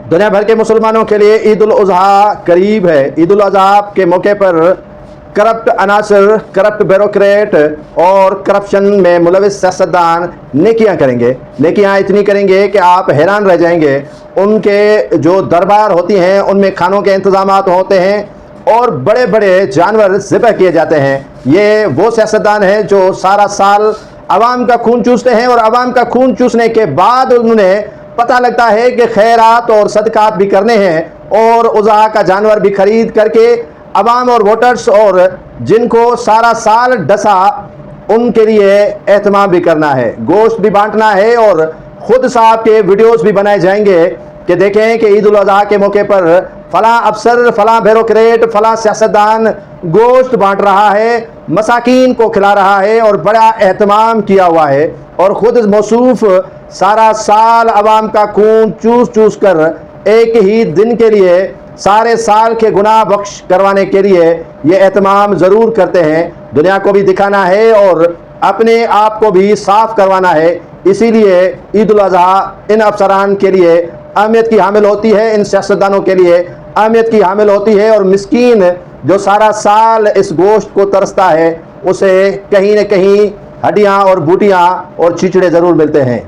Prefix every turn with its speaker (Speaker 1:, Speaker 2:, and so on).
Speaker 1: दुनिया भर के मुसलमानों के लिए ईद उल अज़हा करीब है। ईद उल अज़हा के मौके पर करप्ट अनासर, करप्ट ब्यूरोक्रेट और करप्शन में मुलविस सियासतदान नेकियां करेंगे। नेकियां इतनी करेंगे कि आप हैरान रह जाएंगे। उनके जो दरबार होती हैं उनमें खानों के इंतज़ामात होते हैं और बड़े बड़े जानवर ज़िबह किए जाते हैं। ये वो सियासतदान हैं जो सारा साल आवाम का खून चूसते हैं और आवाम का खून चूसने के बाद उन्हें पता लगता है कि खैरात और सदकात भी करने हैं और उज़हा का जानवर भी खरीद करके अवाम और वोटर्स और जिनको सारा साल डसा उनके लिए एहतमाम भी करना है, गोश्त भी बांटना है और ख़ुद साहब के वीडियोस भी बनाए जाएंगे कि देखें कि ईद उल अज़हा के मौके पर फ़लाँ अफसर, फ़लाँ ब्यूरोक्रेट, फ़लाँ सियासतदान गोश्त बांट रहा है, मसाकीन को खिला रहा है और बड़ा एहतमाम किया हुआ है और ख़ुद मौसूफ़ सारा साल आवाम का खून चूस चूस कर एक ही दिन के लिए सारे साल के गुनाह बख्श करवाने के लिए ये एहतमाम ज़रूर करते हैं। दुनिया को भी दिखाना है और अपने आप को भी साफ़ करवाना है। इसीलिए ईद उल अज़हा इन अफसरान के लिए अहमियत की हामिल होती है, इन सियासतदानों के लिए अहमियत की हामिल होती है और मिस्कीन जो सारा साल इस गोश्त को तरसता है उसे कहीं न कहीं हड्डियाँ और बूटियाँ और चिचड़े ज़रूर मिलते हैं।